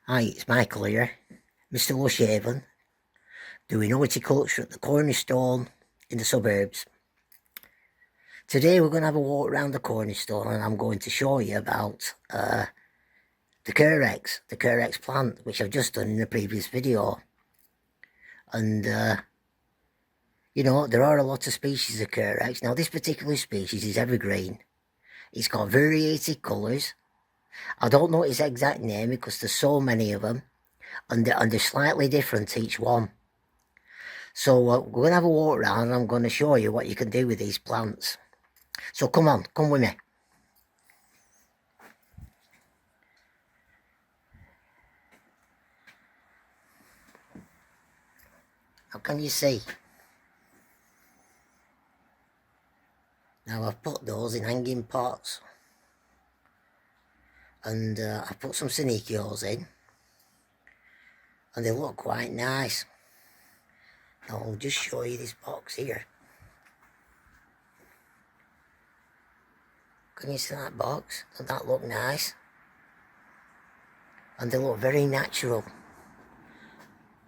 Hi, it's Michael here, Mr. Lushaven, doing horticulture at the Cornerstone in the suburbs. Today we're going to have a walk around the Cornerstone and I'm going to show you about the Carex plant, which I've just done in a previous video. And, you know, there are a lot of species of Carex. Now, this particular species is evergreen. It's got variated colours. I don't know its exact name because there's so many of them. And they're slightly different each one. So we're going to have a walk around and I'm going to show you what you can do with these plants. So come on, come with me. How can you see? Now I've put those in hanging pots. And I've put some Synecios in. And they look quite nice. Now I'll just show you this box here. Can you see that box? Doesn't that look nice? And they look very natural.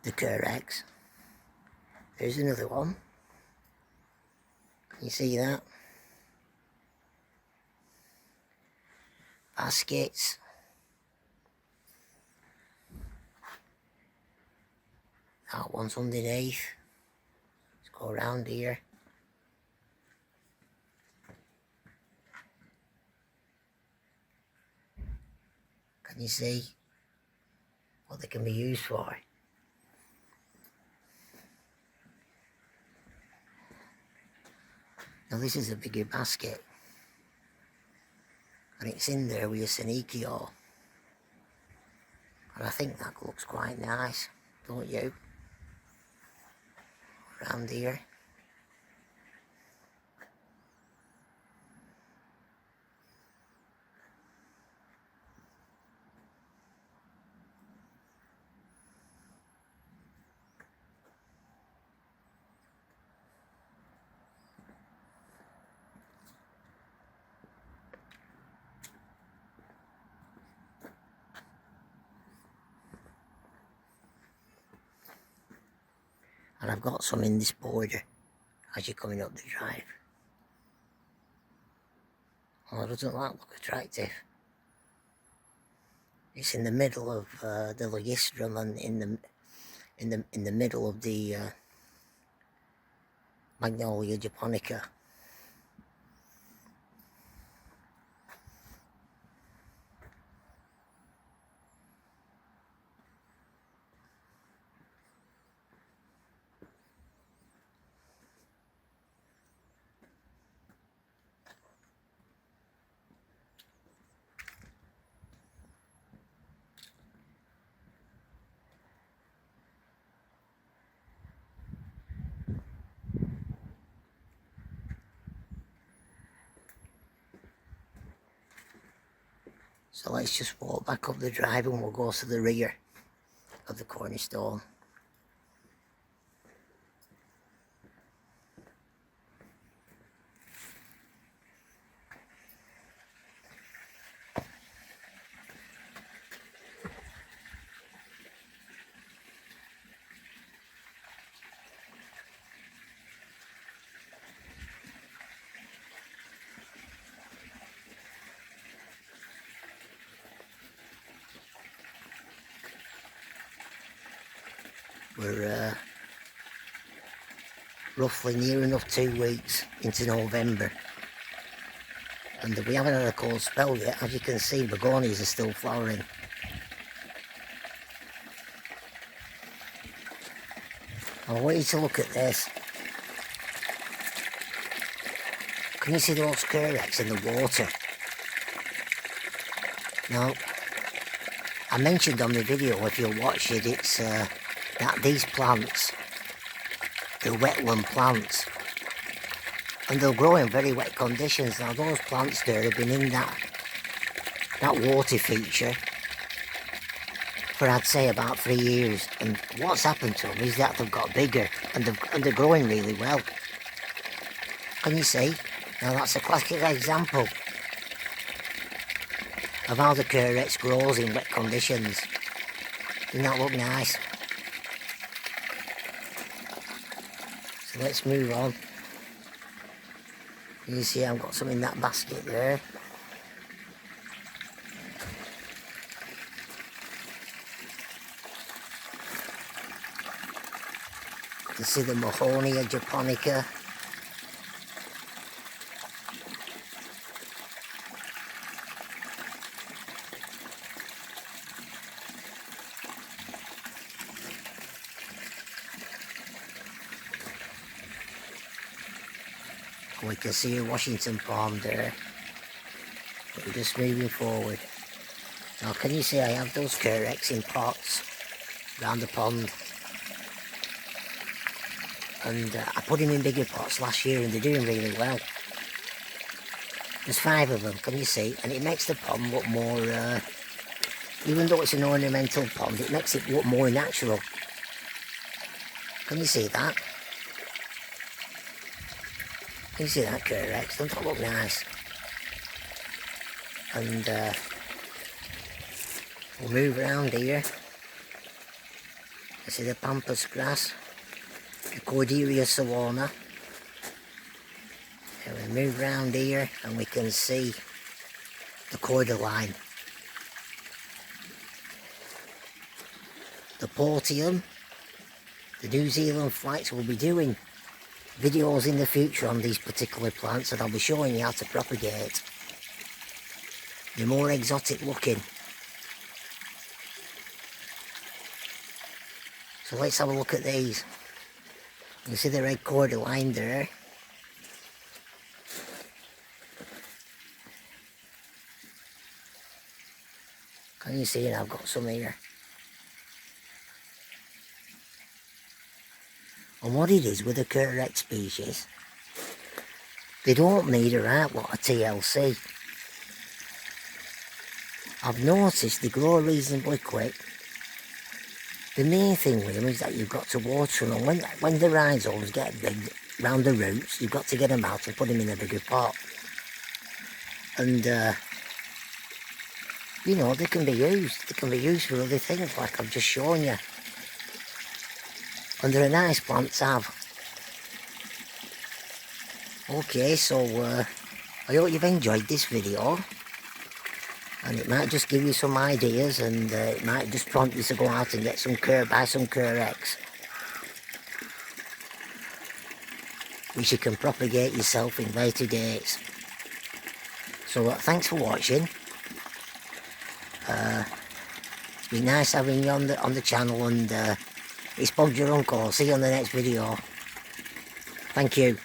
The Carex. There's another one. Can you see that? Baskets. That one's underneath. Let's go around here. Can you see what they can be used for? Now this is a bigger basket. And it's in there with a Synecio. And I think that looks quite nice, don't you? Around here. And I've got some in this border as you're coming up the drive. Oh, doesn't that look attractive? It's in the middle of the Logistrum and in the middle of the Magnolia japonica. So let's just walk back up the drive and we'll go to the rear of the Cornerstone. We're roughly near enough 2 weeks into November. And we haven't had a cold spell yet. As you can see, begonias are still flowering. I want you to look at this. Can you see those Carex in the water? Now, I mentioned on the video, if you'll watch it, it's that these plants, they're wetland plants. And they'll grow in very wet conditions. Now those plants there have been in that water feature for I'd say about 3 years. And what's happened to them is that they've got bigger and they're growing really well. Can you see? Now that's a classic example of how the Carex grows in wet conditions. Doesn't that look nice? So let's move on. You see I've got some in that basket there. You see the Mahonia japonica. We can see a Washington palm there. We're just moving forward. Now can you see I have those Carex in pots round the pond, and I put them in bigger pots last year and they're doing really well. There's 5 of them, can you see? And it makes the pond look more, even though it's an ornamental pond, it makes it look more natural. Can you see that? Can you see that Carex? Don't that look nice? And we'll move around here. You see the pampas grass, the Cordelia sawana. And we move around here and we can see the cordyline. The Portium, the New Zealand flights will be doing videos in the future on these particular plants, and I'll be showing you how to propagate. They're more exotic looking. So let's have a look at these. You see the red cordyline there. Can you see it? I've got some here. And what it is with the Carex species, they don't need a right lot of TLC. I've noticed they grow reasonably quick. The main thing with them is that you've got to water them. When the rhizomes get big round the roots, you've got to get them out and put them in a bigger pot. And you know, they can be used. They can be used for other things, like I've just shown you. And they're a nice plant to have. Okay, so I hope you've enjoyed this video. And it might just give you some ideas, and it might just prompt you to go out and get some buy some Carex, which you can propagate yourself in later dates. So thanks for watching. It's been nice having you on the channel, and it's Bob your uncle. See you on the next video. Thank you.